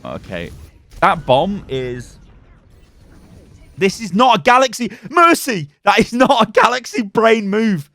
Okay. That bomb is... This is not a Galaxy... Mercy! That is not a Galaxy brain move.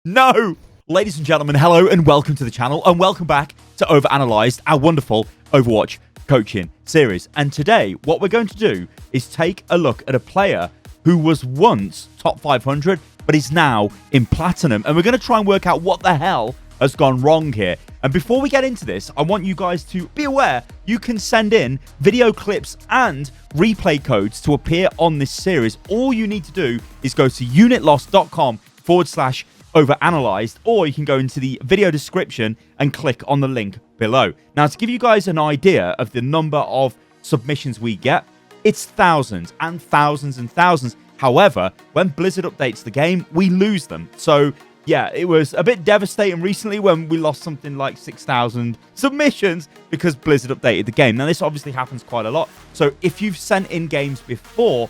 No! Ladies and gentlemen, hello and welcome to the channel. And welcome back to OverAnalyzed, our wonderful Overwatch coaching series. And today, what we're going to do is take a look at a player who was once top 500, but is now in Platinum. And we're going to try and work out what the hell has gone wrong here. And before we get into this, I want you guys to be aware you can send in video clips and replay codes to appear on this series. All you need to do is go to unitlost.com/overanalyzed, or you can go into the video description and click on the link below. Now, to give you guys an idea of the number of submissions we get, it's thousands and thousands and thousands. However, when Blizzard updates the game, we lose them. So yeah, it was a bit devastating recently when we lost something like 6,000 submissions because Blizzard updated the game. Now, this obviously happens quite a lot. So if you've sent in games before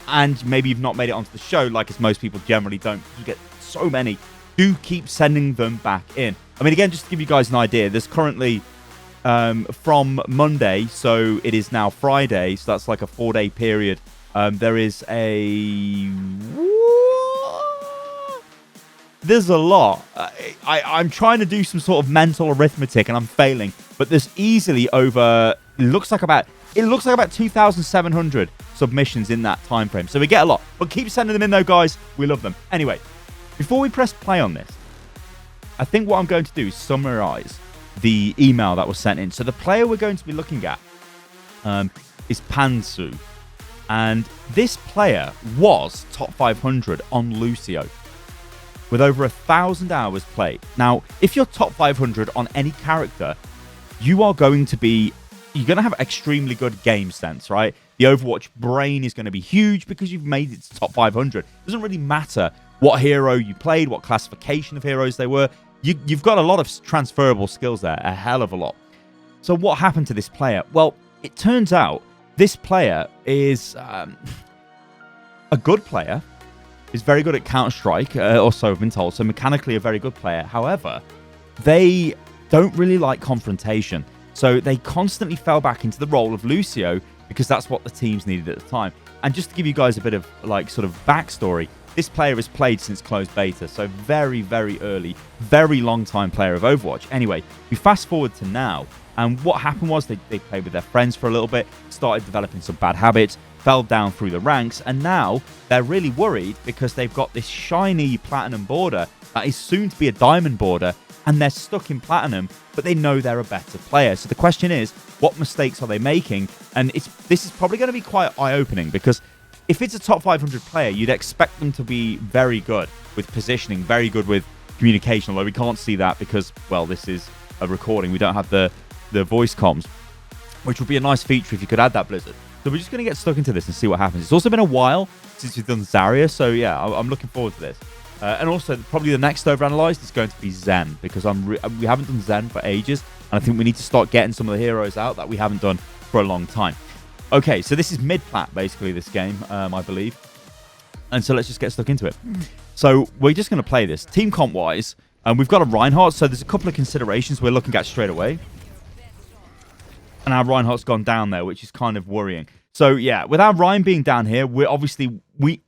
and maybe you've not made it onto the show, like as most people generally don't, you get so many, do keep sending them back in. I mean, again, just to give you guys an idea, there's currently from Monday, so it is now Friday, so that's like a 4-day period. There is there's a lot. I'm trying to do some sort of mental arithmetic and I'm failing, but there's easily over, it looks like about 2,700 submissions in that time frame. So we get a lot, but keep sending them in though, guys. We love them. Anyway, before we press play on this, I think what I'm going to do is summarize the email that was sent in. So the player we're going to be looking at is Pansu, and this player was top 500 on Lucio with over 1,000 hours played. Now, if you're top 500 on any character, you're going to have extremely good game sense, right? The Overwatch brain is going to be huge because you've made it to top 500. It doesn't really matter what hero you played, what classification of heroes they were. You've got a lot of transferable skills there, a hell of a lot. So what happened to this player? Well, it turns out this player is a good player. He's very good at Counter-Strike, also I've been told, so mechanically a very good player. However, they don't really like confrontation. So they constantly fell back into the role of Lucio because that's what the teams needed at the time. And just to give you guys a bit of like sort of backstory, this player has played since closed beta, so very, very early, very long time player of Overwatch. Anyway, we fast forward to now, and what happened was they played with their friends for a little bit, started developing some bad habits, fell down through the ranks, and now they're really worried because they've got this shiny platinum border that is soon to be a diamond border, and they're stuck in platinum, but they know they're a better player. So the question is, what mistakes are they making? And this is probably going to be quite eye-opening because if it's a top 500 player, you'd expect them to be very good with positioning, very good with communication, although we can't see that because, well, this is a recording. We don't have the voice comms, which would be a nice feature if you could add that, Blizzard. So we're just going to get stuck into this and see what happens. It's also been a while since we've done Zarya, so yeah, I'm looking forward to this. And also, probably the next OverAnalyzed is going to be Zen, because we haven't done Zen for ages, and I think we need to start getting some of the heroes out that we haven't done for a long time. Okay, so this is mid-plat, basically, this game, I believe. And so let's just get stuck into it. So we're just going to play this. Team comp-wise, we've got a Reinhardt, so there's a couple of considerations we're looking at straight away. And our Reinhardt's gone down there, which is kind of worrying. So, yeah, with our Ryan being down here, we're obviously...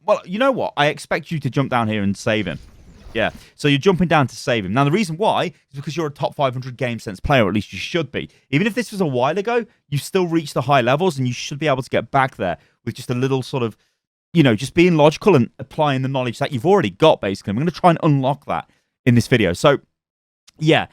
Well, you know what? I expect you to jump down here and save him. Yeah, so you're jumping down to save him. Now, the reason why is because you're a top 500 game sense player, or at least you should be. Even if this was a while ago, you still reach the high levels, and you should be able to get back there with just a little sort of, just being logical and applying the knowledge that you've already got, basically. I'm going to try and unlock that in this video. So, yeah,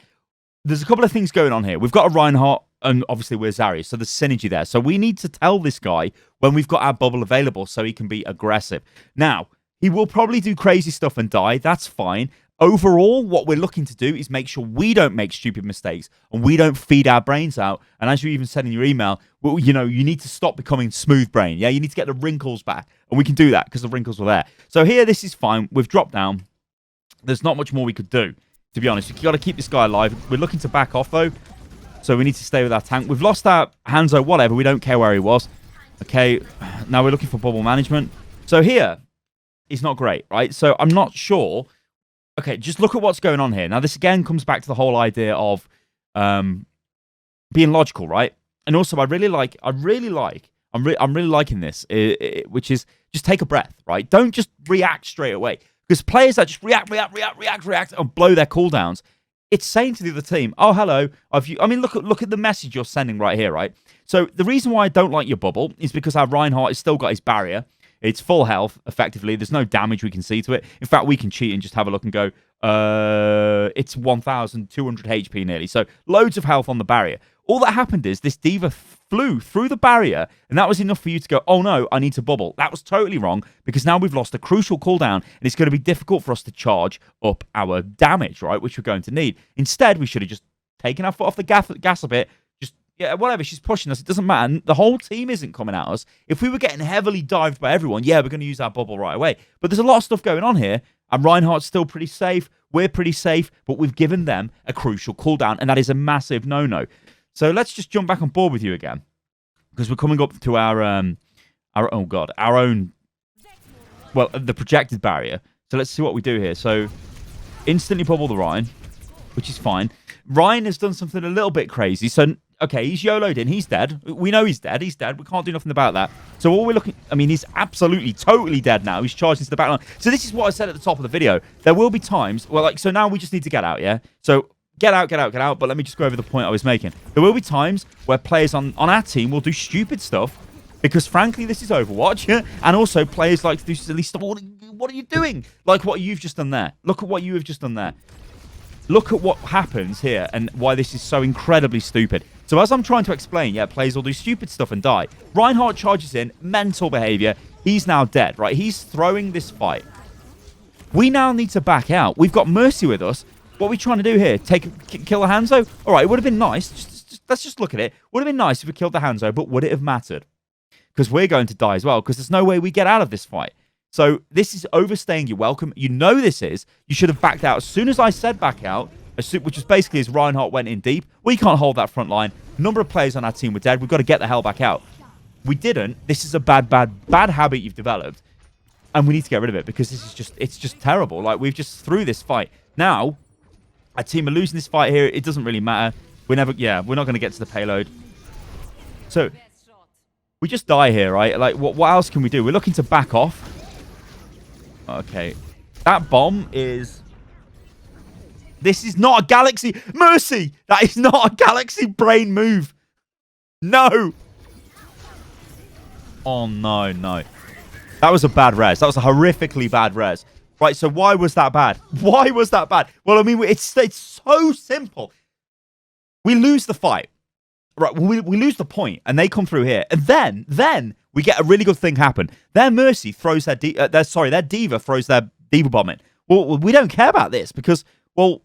there's a couple of things going on here. We've got a Reinhardt, and obviously we're Zarya, so there's synergy there. So we need to tell this guy when we've got our bubble available so he can be aggressive. Now, he will probably do crazy stuff and die. That's fine. Overall, what we're looking to do is make sure we don't make stupid mistakes and we don't feed our brains out. And as you even said in your email, well, you need to stop becoming smooth brain. Yeah, you need to get the wrinkles back. And we can do that because the wrinkles were there. So here, this is fine. We've dropped down. There's not much more we could do, to be honest. You've got to keep this guy alive. We're looking to back off, though. So we need to stay with our tank. We've lost our Hanzo, whatever. We don't care where he was. Okay, now we're looking for bubble management. So here, it's not great, right? So I'm not sure. Okay, just look at what's going on here. Now, this again comes back to the whole idea of being logical, right? And also, I'm really liking this, which is just take a breath, right? Don't just react straight away. Because players that just react, and blow their cooldowns, it's saying to the other team, oh, hello, look at the message you're sending right here, right? So the reason why I don't like your bubble is because our Reinhardt has still got his barrier. It's full health, effectively. There's no damage we can see to it. In fact, we can cheat and just have a look and go, it's 1,200 HP nearly. So loads of health on the barrier. All that happened is this D.Va flew through the barrier, and that was enough for you to go, oh no, I need to bubble. That was totally wrong, because now we've lost a crucial cooldown, and it's going to be difficult for us to charge up our damage, right, which we're going to need. Instead, we should have just taken our foot off the gas a bit. Just, yeah, whatever, she's pushing us. It doesn't matter. The whole team isn't coming at us. If we were getting heavily dived by everyone, yeah, we're going to use our bubble right away. But there's a lot of stuff going on here, and Reinhardt's still pretty safe. We're pretty safe, but we've given them a crucial cooldown, and that is a massive no-no. So let's just jump back on board with you again, because we're coming up to our own, well, the projected barrier. So let's see what we do here. So instantly bubble the Ryan, which is fine. Ryan has done something a little bit crazy. So, okay, he's YOLO'd in. He's dead. We know he's dead. He's dead. We can't do nothing about that. So all we're looking... I mean, he's absolutely, totally dead now. He's charged into the back line. So this is what I said at the top of the video. There will be times... Well, like, so now we just need to get out, yeah? So... Get out. But let me just go over the point I was making. There will be times where players on our team will do stupid stuff because, frankly, this is Overwatch. And also, players like to do silly stuff. What are you doing? Like what you've just done there. Look at what you have just done there. Look at what happens here and why this is so incredibly stupid. So as I'm trying to explain, yeah, players will do stupid stuff and die. Reinhardt charges in. Mental behavior. He's now dead, right? He's throwing this fight. We now need to back out. We've got Mercy with us. What are we trying to do here? Kill the Hanzo? All right, it would have been nice. Let's just look at it. Would have been nice if we killed the Hanzo, but would it have mattered? Because we're going to die as well, because there's no way we get out of this fight. So this is overstaying your welcome. You know this is. You should have backed out as soon as I said back out, which was basically as Reinhardt went in deep. We can't hold that front line. A number of players on our team were dead. We've got to get the hell back out. We didn't. This is a bad habit you've developed, and we need to get rid of it because this is it's just terrible. Like, we've just threw this fight. Now... Our team are losing this fight here. It doesn't really matter. We're not going to get to the payload. So, we just die here, right? Like, what else can we do? We're looking to back off. Okay. That bomb is... This is not a Galaxy... Mercy! That is not a Galaxy brain move. No! Oh, no. That was a bad res. That was a horrifically bad res. Right, so why was that bad? Why was that bad? Well, I mean, it's so simple. We lose the fight. Right, we lose the point, and they come through here. And then we get a really good thing happen. Their Mercy throws their D.Va throws their D.Va bomb in. Well, we don't care about this because, well,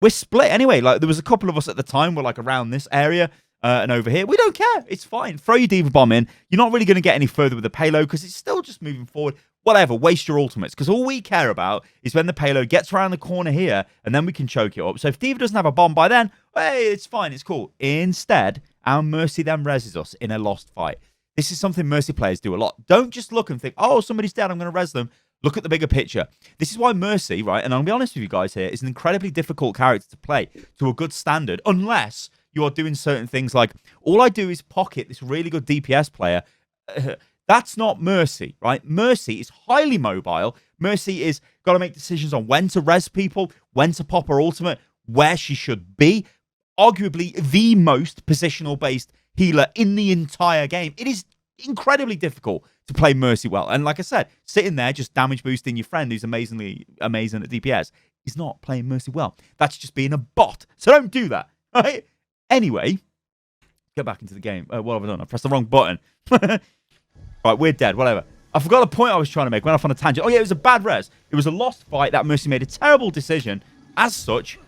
we're split anyway. Like, there was a couple of us at the time were like around this area and over here. We don't care. It's fine. Throw your D.Va bomb in. You're not really going to get any further with the payload because it's still just moving forward. Whatever, waste your ultimates, because all we care about is when the payload gets around the corner here, and then we can choke it up. So if D.Va doesn't have a bomb by then, hey, it's fine, it's cool. Instead, our Mercy then reses us in a lost fight. This is something Mercy players do a lot. Don't just look and think, oh, somebody's dead, I'm going to res them. Look at the bigger picture. This is why Mercy, right, and I'll be honest with you guys here, is an incredibly difficult character to play to a good standard, unless you are doing certain things like, all I do is pocket this really good DPS player. That's not Mercy, right? Mercy is highly mobile. Mercy is got to make decisions on when to res people, when to pop her ultimate, where she should be. Arguably the most positional-based healer in the entire game. It is incredibly difficult to play Mercy well. And like I said, sitting there just damage boosting your friend who's amazing at DPS is not playing Mercy well. That's just being a bot. So don't do that, right? Anyway, get back into the game. What have I done? I pressed the wrong button. Right, we're dead, whatever. I forgot the point I was trying to make. Went off on a tangent. Oh, yeah, it was a bad res. It was a lost fight. That Mercy made a terrible decision. As such,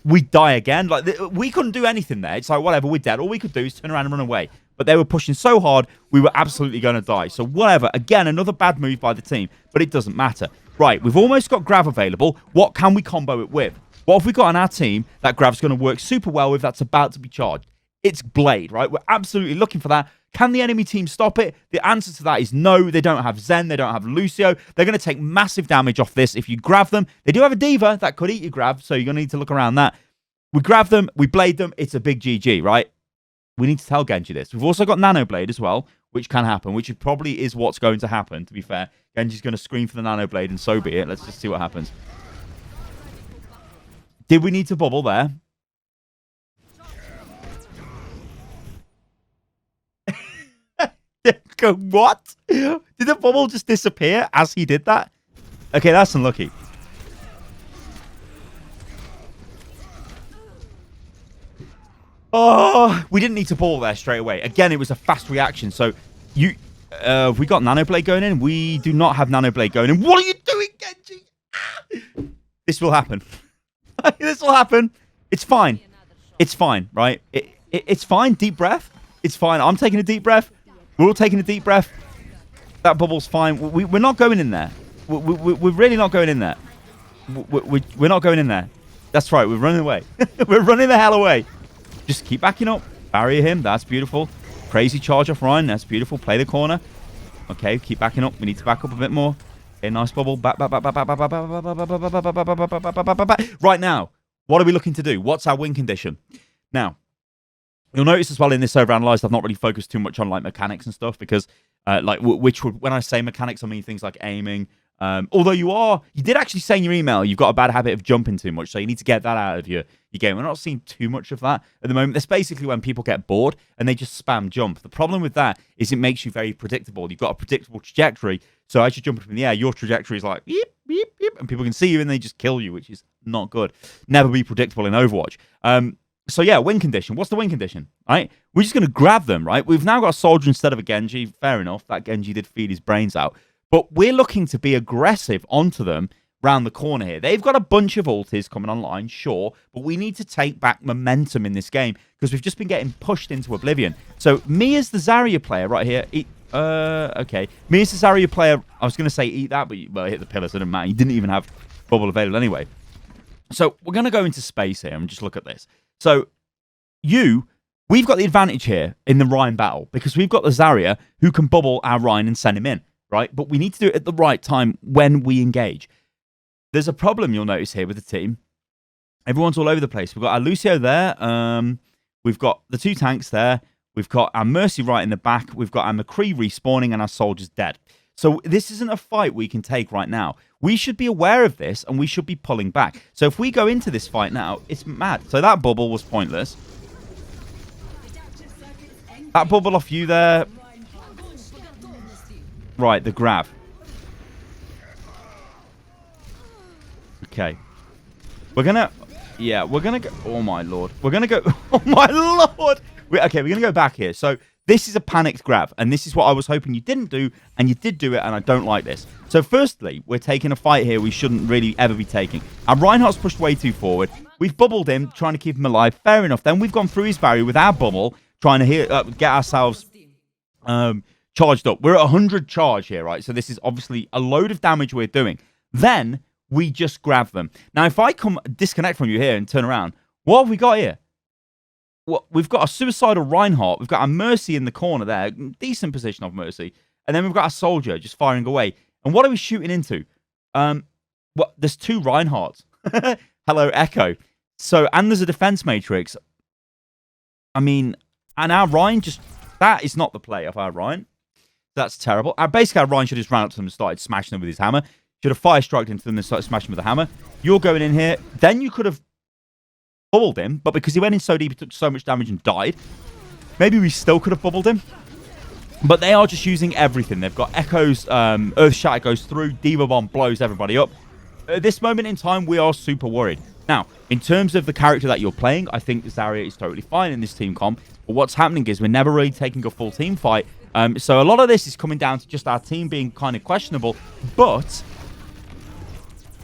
we die again. Like, we couldn't do anything there. It's like, whatever, we're dead. All we could do is turn around and run away. But they were pushing so hard, we were absolutely going to die. So whatever. Again, another bad move by the team. But it doesn't matter. Right, we've almost got Grav available. What can we combo it with? What have we got on our team that Grav's going to work super well with that's about to be charged? It's Blade, right? We're absolutely looking for that. Can the enemy team stop it? The answer to that is no. They don't have Zen. They don't have Lucio. They're going to take massive damage off this if you grab them. They do have a D.Va that could eat your grab, so you're going to need to look around that. We grab them. We blade them. It's a big GG, right? We need to tell Genji this. We've also got Nano Blade as well, which can happen, which probably is what's going to happen, to be fair. Genji's going to scream for the Nano Blade, and so be it. Let's just see what happens. Did we need to bubble there? What? Did the bubble just disappear as he did that? Okay, that's unlucky. Oh, we didn't need to bubble there straight away. Again, it was a fast reaction. So, we got Nano Blade going in. We do not have Nano Blade going in. What are you doing, Genji? This will happen. This will happen. It's fine. It's fine, right? It's fine. Deep breath. It's fine. I'm taking a deep breath. We're all taking a deep breath. That bubble's fine. We're not going in there. We're really not going in there. We're not going in there. That's right. We're running away. We're running the hell away. Just keep backing up. Barrier him. That's beautiful. Crazy charge off Ryan. That's beautiful. Play the corner. Okay, keep backing up. We need to back up a bit more. Okay, nice bubble. Back. Right now, what are we looking to do? What's our win condition? Now, you'll notice as well in this OverAnalyzed, I've not really focused too much on like mechanics and stuff because, when I say mechanics, I mean things like aiming. Although you did actually say in your email you've got a bad habit of jumping too much, so you need to get that out of your game. We're not seeing too much of that at the moment. That's basically when people get bored and they just spam jump. The problem with that is it makes you very predictable. You've got a predictable trajectory, so as you jump up in the air, your trajectory is like beep, beep, beep, and people can see you and they just kill you, which is not good. Never be predictable in Overwatch. So yeah, win condition. What's the win condition? Right? We're just going to grab them, right? We've now got a soldier instead of a Genji. Fair enough. That Genji did feed his brains out. But we're looking to be aggressive onto them round the corner here. They've got a bunch of ultis coming online, sure, but we need to take back momentum in this game because we've just been getting pushed into oblivion. So me as the Zarya player right here, okay. Me as the Zarya player, I was going to say eat that, but well, I hit the pillar, so it didn't matter. You didn't even have bubble available anyway. So we're going to go into space here and just look at this. So we've got the advantage here in the Ryan battle because we've got the Zarya who can bubble our Ryan and send him in, right? But we need to do it at the right time when we engage. There's a problem you'll notice here with the team. Everyone's all over the place. We've got our Lucio there. We've got the two tanks there. We've got our Mercy right in the back. We've got our McCree respawning and our soldiers dead. So this isn't a fight we can take right now. We should be aware of this and we should be pulling back. So if we go into this fight now, it's mad. So that bubble was pointless. That bubble off you there. Right, the grab. Okay. We're going to go. Oh, my Lord. We're going to go. Oh, my Lord. Okay, we're going to go back here. So this is a panicked grab, and this is what I was hoping you didn't do, and you did do it, and I don't like this. So firstly, we're taking a fight here we shouldn't really ever be taking. Our Reinhardt's pushed way too forward. We've bubbled him, trying to keep him alive. Fair enough. Then we've gone through his barrier with our bubble, trying to get ourselves charged up. We're at 100 charge here, right? So this is obviously a load of damage we're doing. Then we just grab them. Now, if I come disconnect from you here and turn around, what have we got here? Well, we've got a suicidal Reinhardt. We've got a Mercy in the corner there. Decent position of Mercy. And then we've got a soldier just firing away. And what are we shooting into? There's two Reinhardts. Hello, Echo. So, and there's a defense matrix. I mean, and our Ryan just... That is not the play of our Ryan. That's terrible. Basically, our Ryan should have just ran up to them and started smashing them with his hammer. Should have fire striked into them and started smashing with a hammer. You're going in here. Then you could have bubbled him, but because he went in so deep, he took so much damage and died. Maybe we still could have bubbled him. But they are just using everything. They've got Echoes, Earth Shatter goes through, Diva Bomb blows everybody up. At this moment in time, we are super worried. Now, in terms of the character that you're playing, I think Zarya is totally fine in this team comp. But what's happening is we're never really taking a full team fight. So a lot of this is coming down to just our team being kind of questionable. But...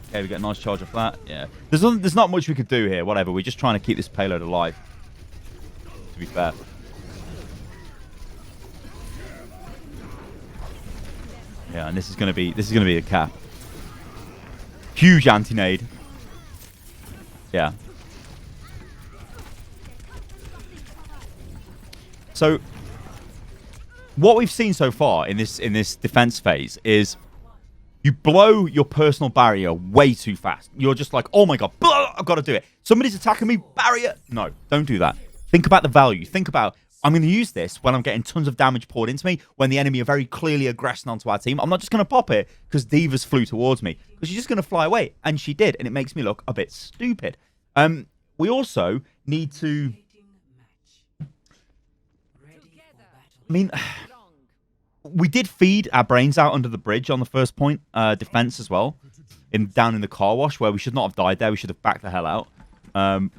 Okay, we get a nice charge off that. Yeah. There's not much we could do here. Whatever. We're just trying to keep this payload alive. To be fair. Yeah, and this is gonna be the cap. Huge anti-nade. Yeah. So what we've seen so far in this defense phase is you blow your personal barrier way too fast. You're just like, oh my god, blah, I've got to do it. Somebody's attacking me, barrier. No, don't do that. Think about the value. Think about I'm going to use this when I'm getting tons of damage poured into me, when the enemy are very clearly aggressing onto our team. I'm not just going to pop it because Divas flew towards me, because she's just going to fly away. And she did, and it makes me look a bit stupid. We also need to... I mean, we did feed our brains out under the bridge on the first point, defense as well, down in the car wash, where we should not have died there. We should have backed the hell out.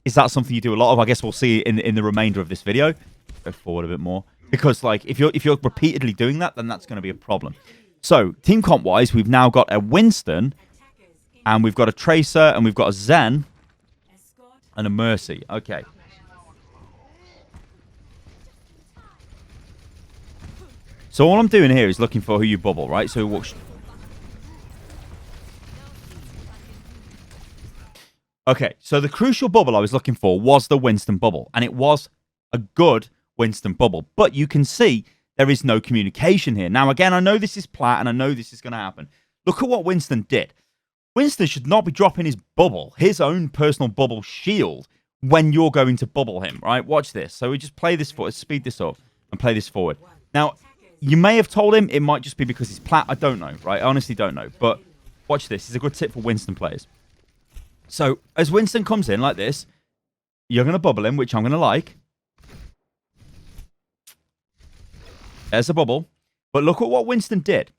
Is that something you do a lot of? I guess we'll see in the remainder of this video. Go forward a bit more, because like if you're repeatedly doing that, then that's going to be a problem. So team comp wise, we've now got a Winston, and we've got a Tracer, and we've got a Zen, and a Mercy. Okay. So all I'm doing here is looking for who you bubble, right? So what? Okay, so the crucial bubble I was looking for was the Winston bubble, and it was a good Winston bubble. But you can see there is no communication here. Now, again, I know this is plat, and I know this is going to happen. Look at what Winston did. Winston should not be dropping his bubble, his own personal bubble shield, when you're going to bubble him, right? Watch this. So we just play this forward, speed this up, and play this forward. Now, you may have told him, it might just be because he's plat. I don't know, right? I honestly don't know. But watch this. It's a good tip for Winston Plays. So, as Winston comes in like this, you're going to bubble him, which I'm going to like. There's a bubble. But look at what Winston did.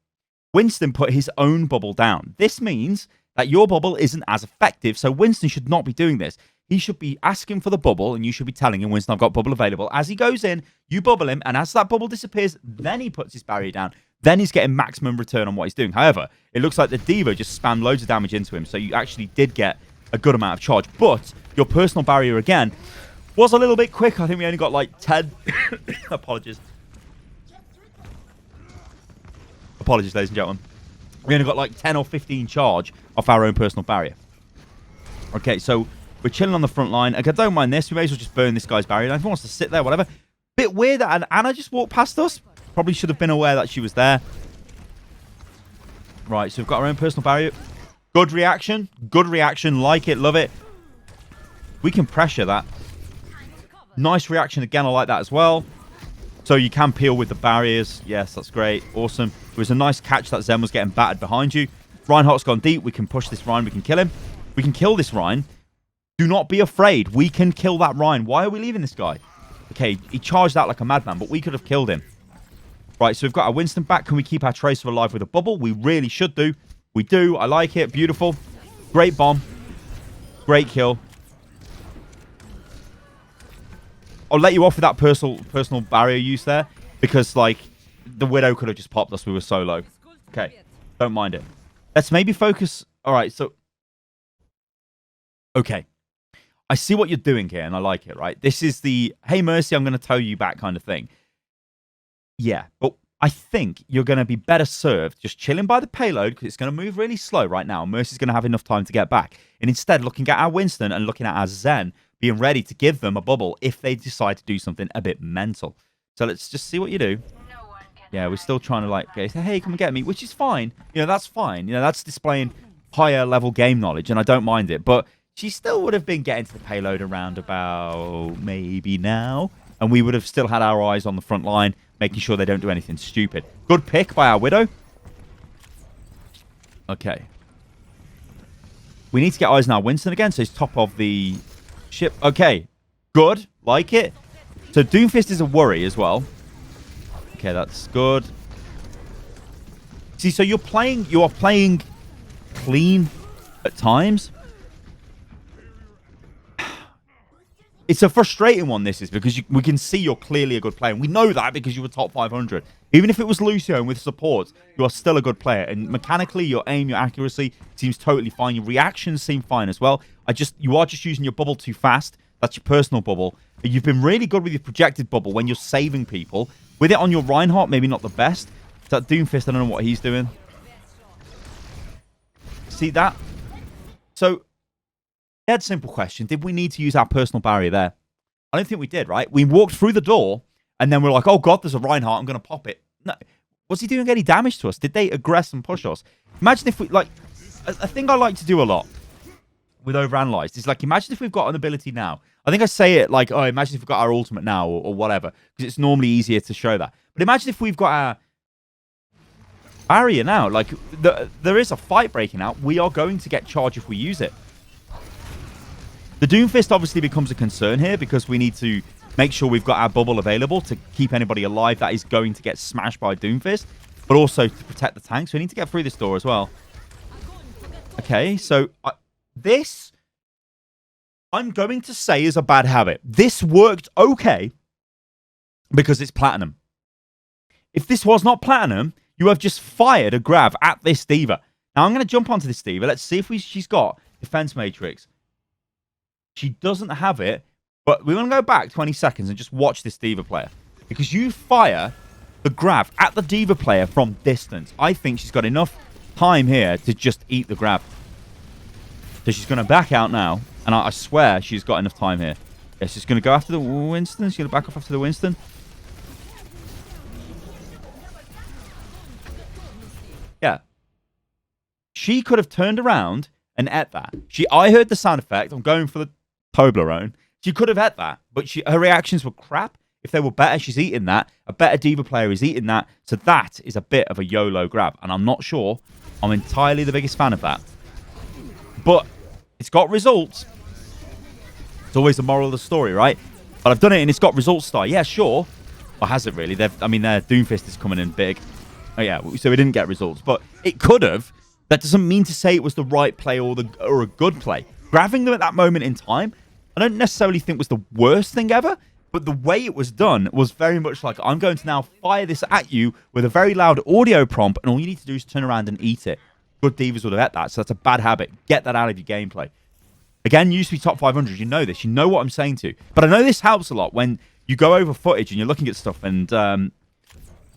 Winston put his own bubble down. This means that your bubble isn't as effective, so Winston should not be doing this. He should be asking for the bubble, and you should be telling him, Winston, I've got bubble available. As he goes in, you bubble him, and as that bubble disappears, then he puts his barrier down. Then he's getting maximum return on what he's doing. However, it looks like the Diva just spammed loads of damage into him, so you actually did get a good amount of charge. But your personal barrier, again, was a little bit quick. I think we only got like 10... Apologies, ladies and gentlemen. We only got like 10 or 15 charge off our own personal barrier. Okay, so... we're chilling on the front line. Like, I don't mind this. We may as well just burn this guy's barrier. If he wants to sit there, whatever. Bit weird that Anna just walked past us. Probably should have been aware that she was there. Right, so we've got our own personal barrier. Good reaction. Good reaction. Like it. Love it. We can pressure that. Nice reaction again. I like that as well. So you can peel with the barriers. Yes, that's great. Awesome. It was a nice catch that Zen was getting battered behind you. Reinhardt's gone deep. We can push this Ryan. We can kill him. We can kill this Ryan. Do not be afraid. We can kill that Ryan. Why are we leaving this guy? Okay, he charged out like a madman, but we could have killed him. Right, so we've got our Winston back. Can we keep our Tracer alive with a bubble? We really should do. We do. I like it. Beautiful. Great bomb. Great kill. I'll let you off with that personal barrier use there, because, like, the Widow could have just popped us. We were so low. Okay, don't mind it. Let's maybe focus. All right, so... okay. I see what you're doing here, and I like it, right? This is the, hey, Mercy, I'm going to tow you back kind of thing. Yeah, but I think you're going to be better served just chilling by the payload, because it's going to move really slow right now. Mercy's going to have enough time to get back. And instead, looking at our Winston and looking at our Zen, being ready to give them a bubble if they decide to do something a bit mental. So let's just see what you do. Yeah, we're still trying to, like, say, hey, come and get me, which is fine. You know, that's fine. You know, that's displaying higher level game knowledge, and I don't mind it. But she still would have been getting to the payload around about maybe now. And we would have still had our eyes on the front line, making sure they don't do anything stupid. Good pick by our Widow. Okay. We need to get eyes on our Winston again, so he's top of the ship. Okay. Good. Like it. So Doomfist is a worry as well. Okay, that's good. See, so you are playing clean at times. It's a frustrating one, this is, because we can see you're clearly a good player. And we know that because you were top 500. Even if it was Lucio and with support, you are still a good player. And mechanically, your aim, your accuracy seems totally fine. Your reactions seem fine as well. You are just using your bubble too fast. That's your personal bubble. You've been really good with your projected bubble when you're saving people. With it on your Reinhardt, maybe not the best. That Doomfist, I don't know what he's doing. See that? So... dead simple question. Did we need to use our personal barrier there? I don't think we did, right? We walked through the door, and then we're like, oh, God, there's a Reinhardt. I'm going to pop it. No. Was he doing any damage to us? Did they aggress and push us? Imagine if we, like, a thing I like to do a lot with Overanalyzed is like, imagine if we've got an ability now. I think I say it like, oh, imagine if we've got our ultimate now or whatever, because it's normally easier to show that. But imagine if we've got our barrier now. Like, there is a fight breaking out. We are going to get charged if we use it. The Doomfist obviously becomes a concern here because we need to make sure we've got our bubble available to keep anybody alive that is going to get smashed by Doomfist, but also to protect the tank. So we need to get through this door as well. Okay, so this, I'm going to say, is a bad habit. This worked okay because it's platinum. If this was not platinum, you have just fired a grab at this D.Va. Now I'm going to jump onto this D.Va. Let's see if she's got defense matrix. She doesn't have it, but we're going to go back 20 seconds and just watch this D.Va player. Because you fire the grab at the D.Va player from distance. I think she's got enough time here to just eat the grab. So she's going to back out now. And I swear she's got enough time here. Yes, she's going to go after the Winston. She's going to back off after the Winston. Yeah. She could have turned around and ate that. I heard the sound effect. I'm going for the Toblerone. She could have ate that, but her reactions were crap. If they were better, she's eating that. A better D.Va player is eating that. So that is a bit of a YOLO grab. And I'm not sure I'm entirely the biggest fan of that. But it's got results. It's always the moral of the story, right? But I've done it and it's got results star. Yeah, sure. Or has it really? Their Doomfist is coming in big. Oh, yeah. So we didn't get results. But it could have. That doesn't mean to say it was the right play or a good play. Grabbing them at that moment in time, I don't necessarily think was the worst thing ever. But the way it was done was very much like, I'm going to now fire this at you with a very loud audio prompt, and all you need to do is turn around and eat it. Good D.Vas would have ate that, so that's a bad habit. Get that out of your gameplay. Again, you used to be top 500. You know this. You know what I'm saying to you. But I know this helps a lot when you go over footage and you're looking at stuff, and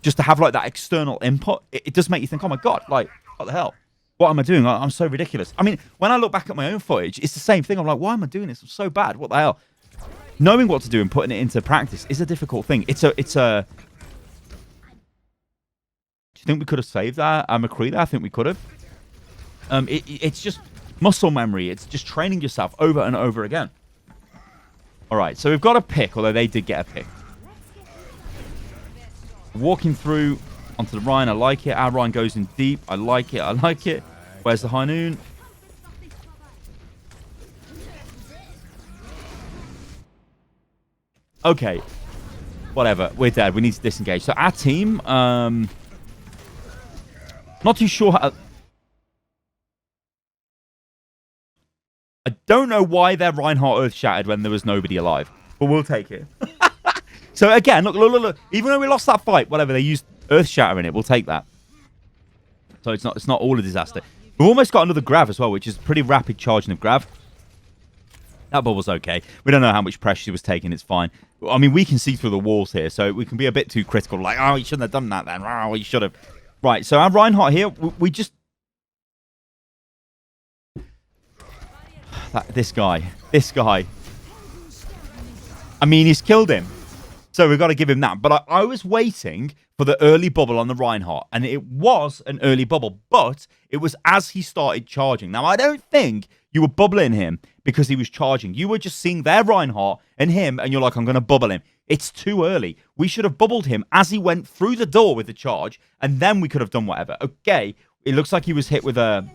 just to have like that external input, it does make you think, oh my God, like, what the hell? What am I doing? I'm so ridiculous. I mean, when I look back at my own footage, it's the same thing. I'm like, why am I doing this? I'm so bad. What the hell? Knowing what to do and putting it into practice is a difficult thing. Do you think we could have saved that? McCree there? I think we could have. It's just muscle memory. It's just training yourself over and over again. All right, so we've got a pick, although they did get a pick. Walking through onto the Ryan. I like it. Our Ryan goes in deep. I like it. I like it. Where's the high noon? Okay. Whatever. We're dead. We need to disengage. So our team, not too sure how... I don't know why their Reinhardt Earth shattered when there was nobody alive. But we'll take it. So again, look. Even though we lost that fight, whatever, they used Earth Shatter in it. We'll take that. So it's not all a disaster. We've almost got another Grav as well, which is pretty rapid charging of Grav. That bubble's okay. We don't know how much pressure she was taking. It's fine. I mean, we can see through the walls here, so we can be a bit too critical. Like, oh, you shouldn't have done that then. Oh, you should have. Right, so our Reinhardt here, we just... This guy. I mean, he's killed him. So we've got to give him that. But I was waiting for the early bubble on the Reinhardt. And it was an early bubble. But it was as he started charging. Now, I don't think you were bubbling him because he was charging. You were just seeing their Reinhardt and him. And you're like, I'm going to bubble him. It's too early. We should have bubbled him as he went through the door with the charge. And then we could have done whatever. Okay. It looks like he was hit with an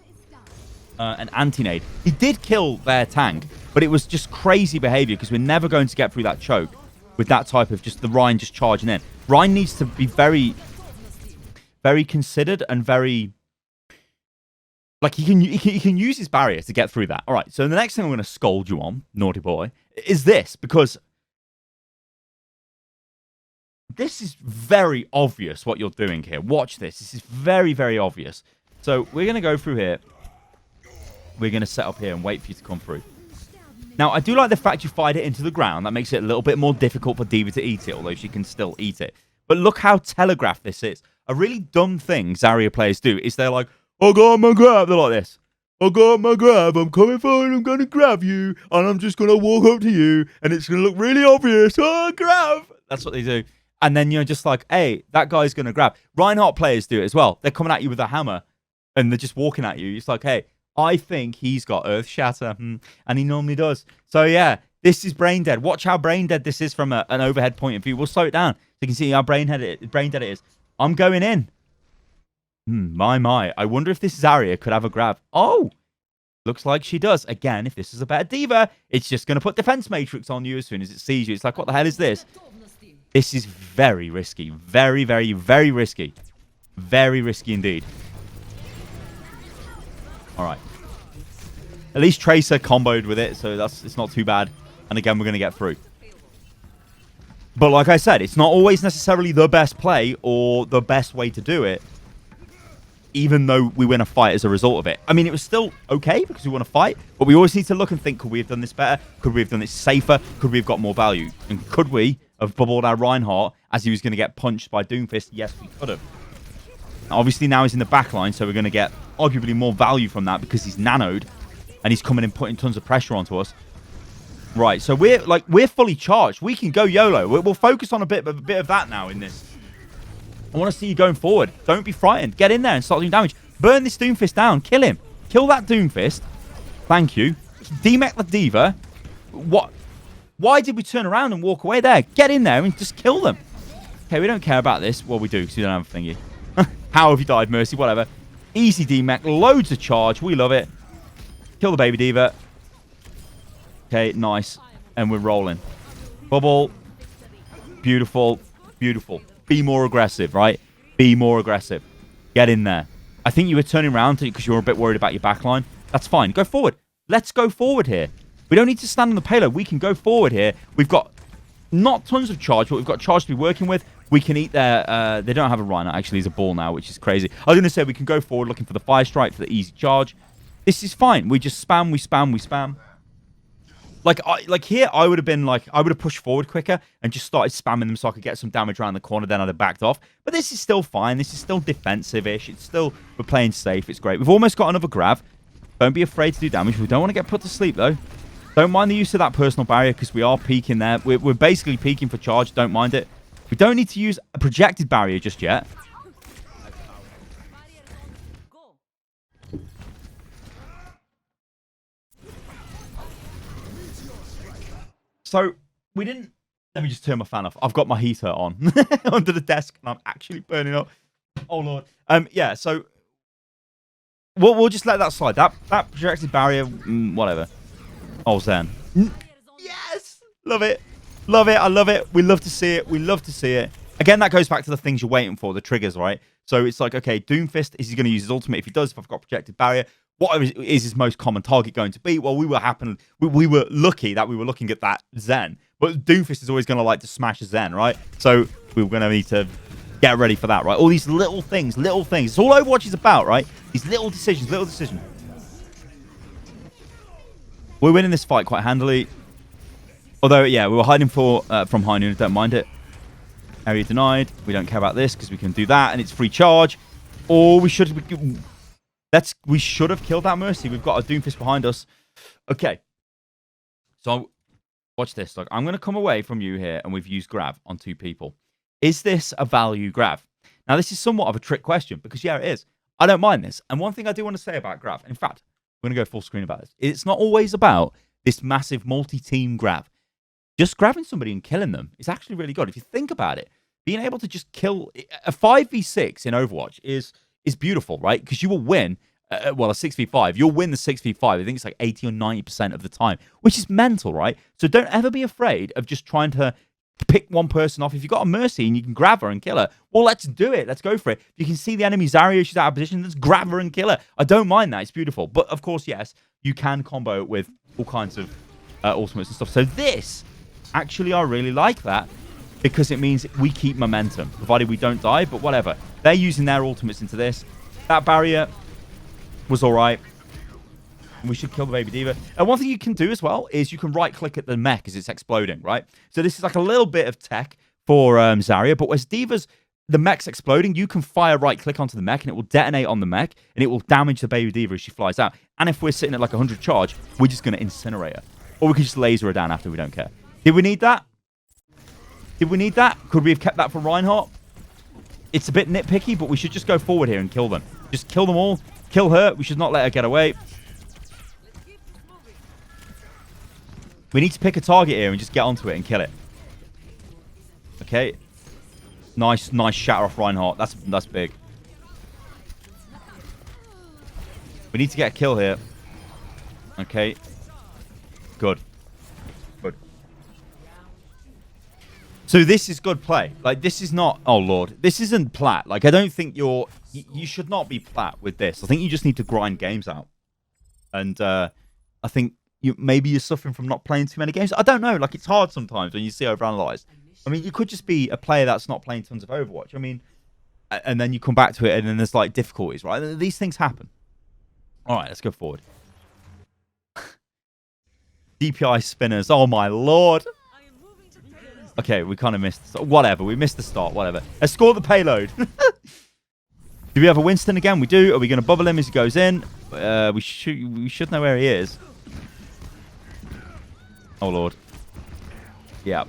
anti-nade. He did kill their tank. But it was just crazy behavior because we're never going to get through that choke with that type of just the Ryan just charging in. Ryan needs to be very, very considered and very... Like, he can use his barrier to get through that. All right, so the next thing I'm going to scold you on, naughty boy, is this. Because this is very obvious what you're doing here. Watch this. This is very, very obvious. So we're going to go through here. We're going to set up here and wait for you to come through. Now, I do like the fact you fired it into the ground. That makes it a little bit more difficult for D.Va to eat it, although she can still eat it. But look how telegraphed this is. A really dumb thing Zarya players do is they're like, I got my grab. They're like this. I got my grab. I'm coming forward. I'm going to grab you. And I'm just going to walk up to you. And it's going to look really obvious. Oh, grab. That's what they do. And then you're just like, hey, that guy's going to grab. Reinhardt players do it as well. They're coming at you with a hammer. And they're just walking at you. It's like, hey, I think he's got Earth Shatter, and he normally does. So, yeah, this is brain dead. Watch how brain dead this is from an overhead point of view. We'll slow it down so you can see how brain dead it is. I'm going in. My. I wonder if this Zarya could have a grab. Oh, looks like she does. Again, if this is a better D.Va, it's just going to put Defense Matrix on you as soon as it sees you. It's like, what the hell is this? This is very risky. Very, very, very risky. Very risky indeed. All right. At least Tracer comboed with it, so it's not too bad. And again, we're going to get through. But like I said, it's not always necessarily the best play or the best way to do it, even though we win a fight as a result of it. I mean, it was still okay because we won a fight, but we always need to look and think, could we have done this better? Could we have done this safer? Could we have got more value? And could we have bubbled our Reinhardt as he was going to get punched by Doomfist? Yes, we could have. Obviously, now he's in the back line, so we're going to get arguably more value from that because he's nanoed and he's coming and putting tons of pressure onto us. Right, so we're fully charged. We can go YOLO. We'll focus on a bit of that now in this. I want to see you going forward. Don't be frightened. Get in there and start doing damage. Burn this Doomfist down. Kill him. Kill that Doomfist. Thank you. Demech the D.Va. What? Why did we turn around and walk away there? Get in there and just kill them. Okay, we don't care about this. Well, we do because we don't have a thingy. How have you died, Mercy? Whatever. Easy Demech. Loads of charge. We love it. Kill the baby D.Va. Okay, nice. And we're rolling. Bubble. Beautiful. Beautiful. Be more aggressive, right? Be more aggressive. Get in there. I think you were turning around because you were a bit worried about your backline. That's fine. Go forward. Let's go forward here. We don't need to stand on the payload. We can go forward here. We've got not tons of charge, but we've got charge to be working with. We can eat their... they don't have a Rhino. Actually, he's a ball now, which is crazy. I was going to say we can go forward looking for the Fire Strike for the easy charge. This is fine. We just spam, we spam, we spam. Like here, I would have pushed forward quicker and just started spamming them so I could get some damage around the corner. Then I'd have backed off. But this is still fine. This is still defensive-ish. It's still, we're playing safe. It's great. We've almost got another grab. Don't be afraid to do damage. We don't want to get put to sleep, though. Don't mind the use of that personal barrier because we are peaking there. We're basically peaking for charge. Don't mind it. We don't need to use a projected barrier just yet. So, we didn't... Let me just turn my fan off. I've got my heater on under the desk, and I'm actually burning up. Oh, Lord. Yeah, so... We'll just let that slide. That projected barrier, whatever. Oh, Zen. Yes! Love it. Love it. I love it. We love to see it. We love to see it. Again, that goes back to the things you're waiting for, the triggers, right? So, it's like, okay, Doomfist, is he going to use his ultimate? If he does, if I've got projected barrier... What is his most common target going to be? Well, we were lucky that we were looking at that Zen. But Doomfist is always going to like to smash a Zen, right? So we were going to need to get ready for that, right? All these little things. It's all Overwatch is about, right? These little decisions. We're winning this fight quite handily. Although, yeah, we were hiding from High Noon. Don't mind it. Area denied. We don't care about this because we can do that and it's free charge. Or we should have killed that Mercy. We've got a Doomfist behind us. Okay. So, watch this. Look, I'm going to come away from you here, and we've used grab on 2 people. Is this a value grab? Now, this is somewhat of a trick question, because, yeah, it is. I don't mind this. And one thing I do want to say about grab, in fact, I'm going to go full screen about this. It's not always about this massive multi-team grab. Just grabbing somebody and killing them is actually really good. If you think about it, being able to just kill... A 5v6 in Overwatch is beautiful, right? Because you will win, a 6v5. You'll win the 6v5. I think it's like 80 or 90% of the time, which is mental, right? So don't ever be afraid of just trying to pick one person off. If you've got a Mercy and you can grab her and kill her, well, let's do it. Let's go for it. If you can see the enemy Zarya, she's out of position, let's grab her and kill her. I don't mind that. It's beautiful. But, of course, yes, you can combo with all kinds of ultimates and stuff. So this, actually, I really like that. Because it means we keep momentum, provided we don't die, but whatever. They're using their ultimates into this. That barrier was all right. And we should kill the baby D.Va. And one thing you can do as well is you can right-click at the mech as it's exploding, right? So this is like a little bit of tech for Zarya, but as the mech's exploding, you can fire right-click onto the mech, and it will detonate on the mech, and it will damage the baby D.Va as she flies out. And if we're sitting at like 100 charge, we're just going to incinerate her. Or we can just laser her down after, we don't care. Did we need that? Did we need that? Could we have kept that for Reinhardt? It's a bit nitpicky, but we should just go forward here and kill them. Just kill them all. Kill her. We should not let her get away. We need to pick a target here and just get onto it and kill it. Okay. Nice shatter off Reinhardt. That's big. We need to get a kill here. Okay. Good. Good. So this is good play. Like, this is not... Oh, Lord. This isn't plat. Like, I don't think you should not be plat with this. I think you just need to grind games out. And I think maybe you're suffering from not playing too many games. I don't know. Like, it's hard sometimes when you see OverAnalyzed. I mean, you could just be a player that's not playing tons of Overwatch. I mean, and then you come back to it and then there's, like, difficulties, right? These things happen. All right, let's go forward. DPI spinners. Oh, my Lord. Okay, we kind of missed... Whatever. We missed the start. Whatever. Let's score the payload. Do we have a Winston again? We do. Are we going to bubble him as he goes in? We should know where he is. Oh, Lord. Yeah.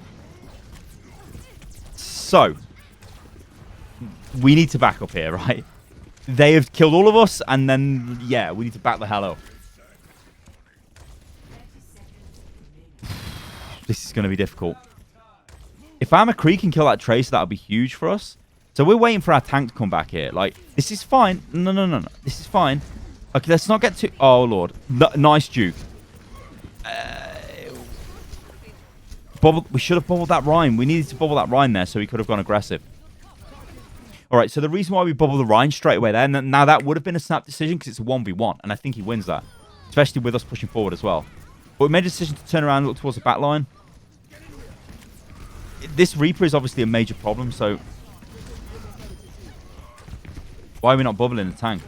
So, we need to back up here, right? They have killed all of us, and then, yeah, we need to back the hell up. This is going to be difficult. If Creek can kill that Tracer, that would be huge for us. So we're waiting for our tank to come back here. Like, this is fine. No. This is fine. Okay, let's not get too... Oh, Lord. Nice juke. We should have bubbled that Rhine. We needed to bubble that Rhine there so we could have gone aggressive. All right, so the reason why we bubble the Rhine straight away there, now that would have been a snap decision because it's a 1v1, and I think he wins that, especially with us pushing forward as well. But we made a decision to turn around and look towards the back line. This Reaper is obviously a major problem, so... Why are we not bubbling the tank?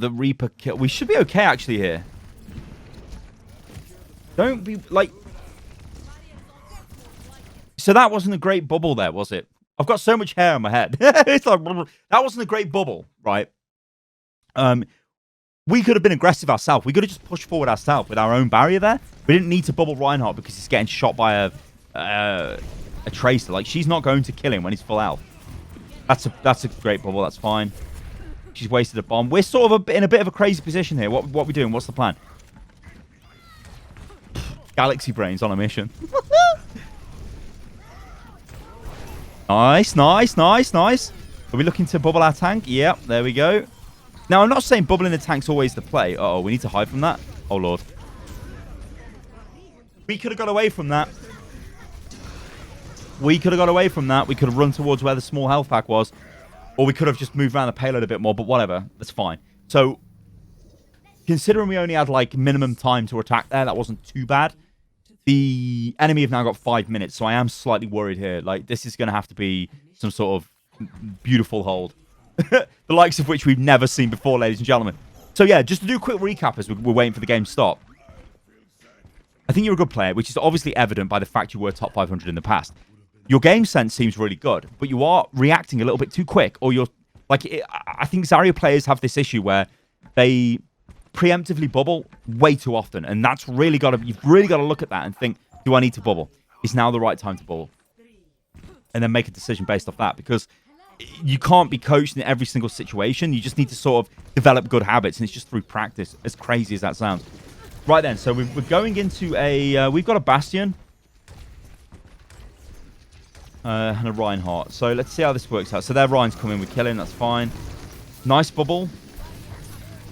The Reaper kill. We should be okay, actually, here. Don't be, like... So that wasn't a great bubble there, was it? I've got so much hair on my head. It's like... That wasn't a great bubble, right? We could have been aggressive ourselves. We could have just pushed forward ourselves with our own barrier there. We didn't need to bubble Reinhardt because he's getting shot by a Tracer. Like, she's not going to kill him when he's full health. That's a great bubble. That's fine. She's wasted a bomb. We're sort of in a bit of a crazy position here. What are we doing? What's the plan? Galaxy brains on a mission. Nice. Are we looking to bubble our tank? Yep, there we go. Now, I'm not saying bubbling the tank's always the play. Uh-oh, we need to hide from that. Oh, Lord. We could have got away from that. We could have run towards where the small health pack was. Or we could have just moved around the payload a bit more, but whatever. That's fine. So, considering we only had, like, minimum time to attack there, that wasn't too bad. The enemy have now got 5 minutes, so I am slightly worried here. Like, this is going to have to be some sort of beautiful hold. The likes of which we've never seen before, ladies and gentlemen. So, yeah, just to do a quick recap as we're waiting for the game to stop. I think you're a good player, which is obviously evident by the fact you were top 500 in the past. Your game sense seems really good, but you are reacting a little bit too quick, or you're... Like, I think Zarya players have this issue where they preemptively bubble way too often, and that's really got to... You've really got to look at that and think, do I need to bubble? Is now the right time to bubble? And then make a decision based off that, because you can't be coached in every single situation. You just need to sort of develop good habits, and it's just through practice, as crazy as that sounds. Right then, so we're going into a... we've got a Bastion. And a Reinhardt. So let's see how this works out. So their Ryan's coming. We kill him. That's fine. Nice bubble.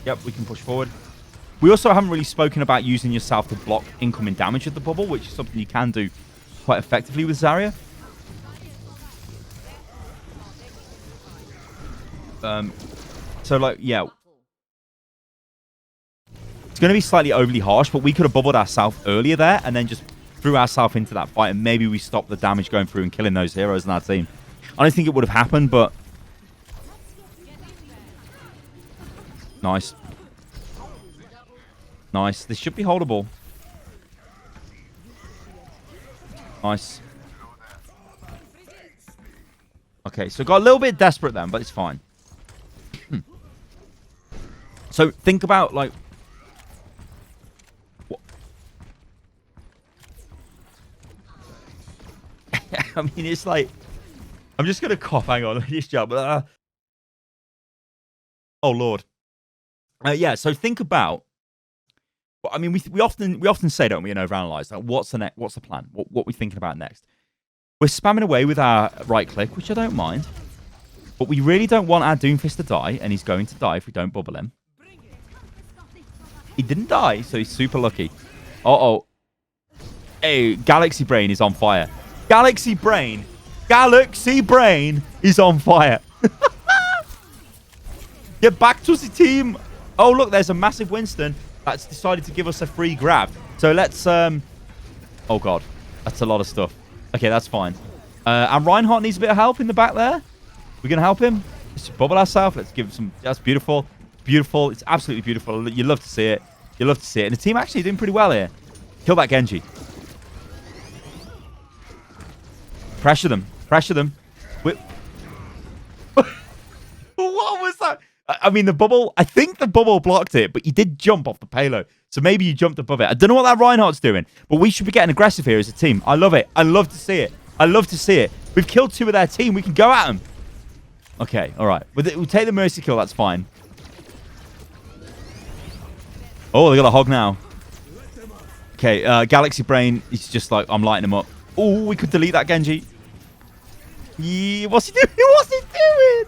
Yep, we can push forward. We also haven't really spoken about using yourself to block incoming damage of the bubble, which is something you can do quite effectively with Zarya. So, like, yeah. It's going to be slightly overly harsh, but we could have bubbled ourselves earlier there and then just threw ourselves into that fight, and maybe we stopped the damage going through and killing those heroes in our team. I don't think it would have happened, but... Nice. Nice. This should be holdable. Nice. Okay, so got a little bit desperate then, but it's fine. So think about, like... I mean, it's like... I'm just going to cough. Hang on. Let me just jump. Oh, Lord. Yeah, so think about... Well, I mean, we often say, don't we, in Overanalyzed, like, what's the plan? What are we thinking about next? We're spamming away with our right click, which I don't mind. But we really don't want our Doomfist to die, and he's going to die if we don't bubble him. He didn't die, so he's super lucky. Uh-oh. Hey, Galaxy Brain is on fire. Galaxy Brain is on fire. Get back to the team. Oh, look, there's a massive Winston that's decided to give us a free grab. So let's... Oh, God. That's a lot of stuff. Okay, that's fine. And Reinhardt needs a bit of help in the back there. We're going to help him. Let's bubble ourselves. Let's give him some... That's beautiful. It's beautiful. It's absolutely beautiful. You love to see it. You love to see it. And the team actually doing pretty well here. Kill that Genji. Pressure them. Pressure them. What was that? I mean, the bubble... I think the bubble blocked it, but you did jump off the payload. So maybe you jumped above it. I don't know what that Reinhardt's doing, but we should be getting aggressive here as a team. I love it. I love to see it. I love to see it. We've killed 2 of their team. We can go at them. Okay, all right. We'll take the mercy kill. That's fine. Oh, they got a hog now. Okay, Galaxy Brain is just like, I'm lighting him up. Oh, we could delete that Genji. Yeah, what's he doing? What's he doing?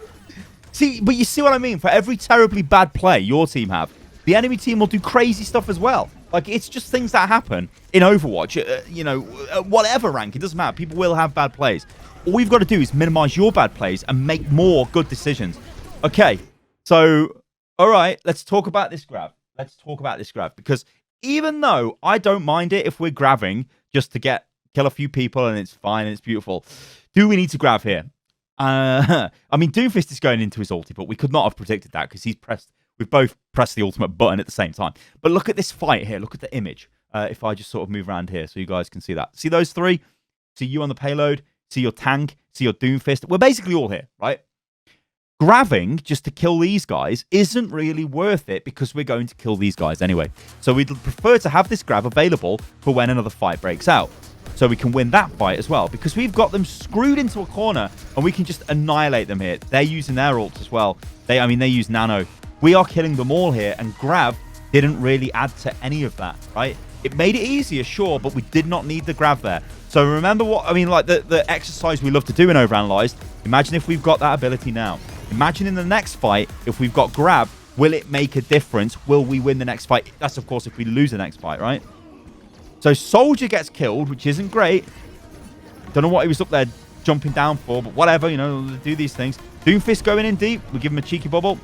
See, but you see what I mean? For every terribly bad play your team have, the enemy team will do crazy stuff as well. Like, it's just things that happen in Overwatch. You know, whatever rank, it doesn't matter. People will have bad plays. All we've got to do is minimize your bad plays and make more good decisions. Okay, so, all right, let's talk about this grab. Let's talk about this grab. Because even though I don't mind it if we're grabbing just to kill a few people and it's fine and it's beautiful, do we need to grab here? I mean, Doomfist is going into his ulti, but we could not have predicted that because we've both pressed the ultimate button at the same time. But look at this fight here. Look at the image. If I just sort of move around here so you guys can see that. See those 3? See you on the payload. See your tank. See your Doomfist. We're basically all here, right? Grabbing just to kill these guys isn't really worth it because we're going to kill these guys anyway. So we'd prefer to have this grab available for when another fight breaks out. So we can win that fight as well because we've got them screwed into a corner and we can just annihilate them here. They're using their ults as well. They use nano. We are killing them all here, and grab didn't really add to any of that, right? It made it easier, sure, but we did not need the grab there. So remember what, I mean, like the exercise we love to do in Overanalyzed. Imagine if we've got that ability now. Imagine in the next fight, if we've got grab, will it make a difference? Will we win the next fight? That's, of course, if we lose the next fight, right? So Soldier gets killed, which isn't great. Don't know what he was up there jumping down for, but whatever, you know, do these things. Doomfist going in deep. We give him a cheeky bubble.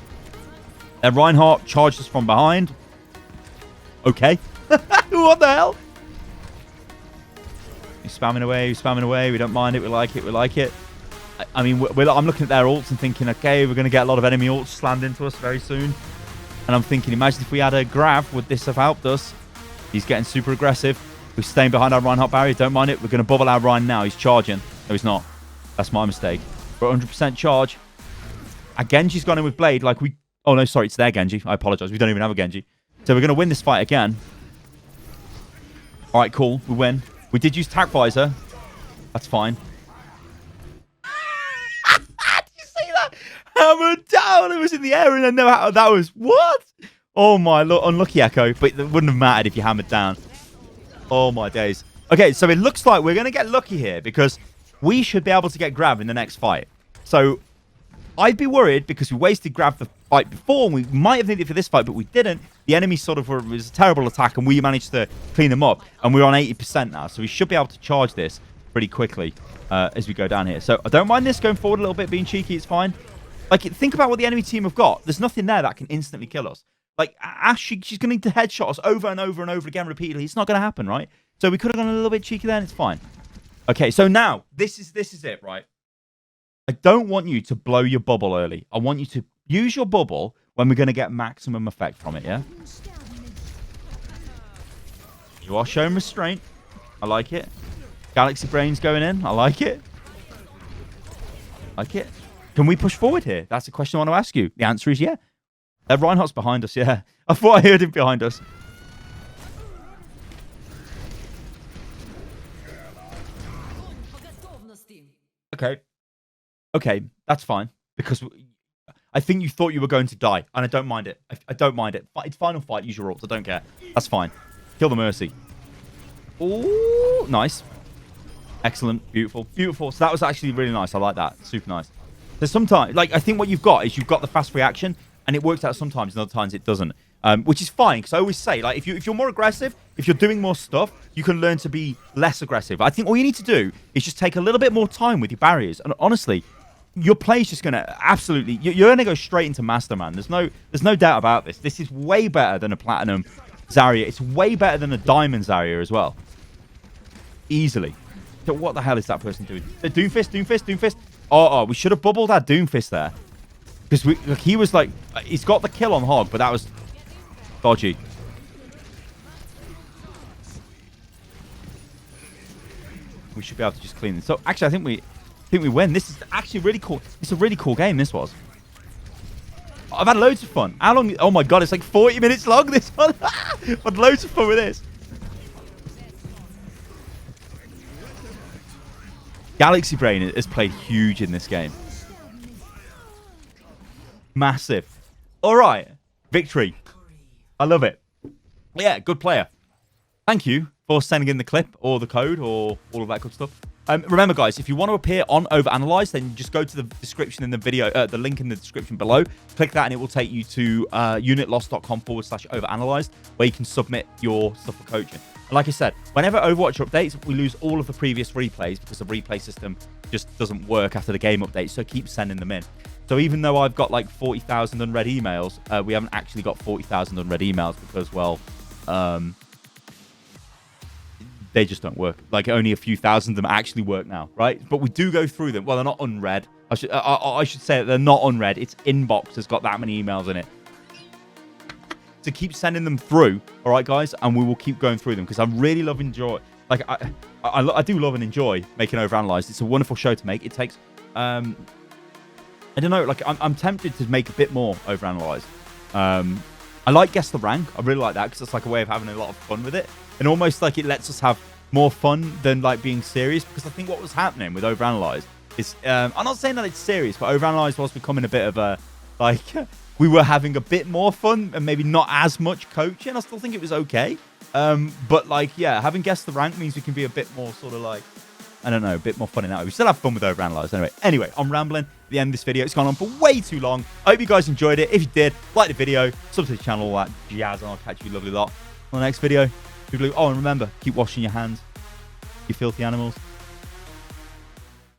And Reinhardt charged us from behind. Okay. What the hell? He's spamming away. He's spamming away. We don't mind it. We like it. We like it. I mean, I'm looking at their ults and thinking, okay, we're going to get a lot of enemy ults slammed into us very soon. And I'm thinking, imagine if we had a grab, would this have helped us? He's getting super aggressive. We're staying behind our Reinhardt barrier. Don't mind it. We're going to bubble our Ryan now. He's charging. No, he's not. That's my mistake. We're 100% charge. Our Genji's gone in with Blade like we... Oh, no, sorry. It's their Genji. I apologize. We don't even have a Genji. So we're going to win this fight again. All right, cool. We win. We did use Tac Visor. That's fine. Did you see that? Hammer down. It was in the air and then no, that was... What? Oh, my... Unlucky Echo. But it wouldn't have mattered if you hammered down. Oh, my days. Okay, so it looks like we're going to get lucky here because we should be able to get grab in the next fight. So I'd be worried because we wasted grab the fight before. We might have needed it for this fight, but we didn't. The enemy sort of was a terrible attack, and we managed to clean them up. And we're on 80% now, so we should be able to charge this pretty quickly as we go down here. So I don't mind this going forward a little bit, being cheeky. It's fine. Like, think about what the enemy team have got. There's nothing there that can instantly kill us. Like, Ash, she's going to need to headshot us over and over and over again repeatedly. It's not going to happen, right? So we could have gone a little bit cheeky there, and it's fine. Okay, so now, this is it, right? I don't want you to blow your bubble early. I want you to use your bubble when we're going to get maximum effect from it, yeah? You are showing restraint. I like it. Galaxy Brain's going in. I like it. Like it. Can we push forward here? That's the question I want to ask you. The answer is yeah. Reinhardt's behind us, yeah. I thought I heard him behind us. Okay. Okay, that's fine. Because I think you thought you were going to die, and I don't mind it. I don't mind it. It's final fight. Use your ults. I don't care. That's fine. Kill the Mercy. Oh, nice. Excellent. Beautiful. Beautiful. So that was actually really nice. I like that. Super nice. There's sometimes, like, I think what you've got is you've got the fast reaction, and it works out sometimes, and other times it doesn't. Which is fine, because I always say, like, if you're more aggressive, if you're doing more stuff, you can learn to be less aggressive. I think all you need to do is just take a little bit more time with your barriers. And honestly, your play's just going to absolutely... You're going to go straight into Master, man. There's no doubt about this. This is way better than a Platinum Zarya. It's way better than a Diamond Zarya as well. Easily. So what the hell is that person doing? Doomfist, Doomfist, Doomfist. Oh, we should have bubbled our Doomfist there. Because he was like... He's got the kill on Hog, but that was... dodgy. We should be able to just clean this. So actually, I think we win. This is actually really cool. It's a really cool game. This was. I've had loads of fun. How long? Oh my god, it's like 40 minutes long. This one. I've had loads of fun with this. Galaxy Brain has played huge in this game. Massive. All right, victory. I love it. Yeah, good player. Thank you for sending in the clip or the code or all of that good stuff. Remember, guys, if you want to appear on OverAnalyzed, then just go to the description in the video, the link in the description below. Click that and it will take you to unitlost.com/OverAnalyzed, where you can submit your stuff for coaching. And like I said, whenever Overwatch updates, we lose all of the previous replays because the replay system just doesn't work after the game updates. So keep sending them in. So even though I've got like 40,000 unread emails, we haven't actually got 40,000 unread emails because, well, they just don't work. Like only a few thousand of them actually work now, right? But we do go through them. Well, they're not unread. I should say that they're not unread. It's inbox has got that many emails in it. So keep sending them through, all right, guys, and we will keep going through them because I really love enjoy. Like I do love and enjoy making Overanalyzed. It's a wonderful show to make. It takes I don't know, like I'm tempted to make a bit more Overanalyzed. I like Guess the Rank. I really like that because it's like a way of having a lot of fun with it. And almost like it lets us have more fun than like being serious. Because I think what was happening with Overanalyzed is, I'm not saying that it's serious, but Overanalyzed was becoming a bit of a, like, we were having a bit more fun and maybe not as much coaching. I still think it was okay. But like, yeah, having Guess the Rank means we can be a bit more sort of like, I don't know, a bit more fun in that way. We still have fun with Overanalyzed anyway. I'm rambling at the end of this video. It's gone on for way too long. I hope you guys enjoyed it. If you did, like the video, sub to the channel, all that jazz, and I'll catch you lovely lot on the next video. Oh, and remember, keep washing your hands, you filthy animals.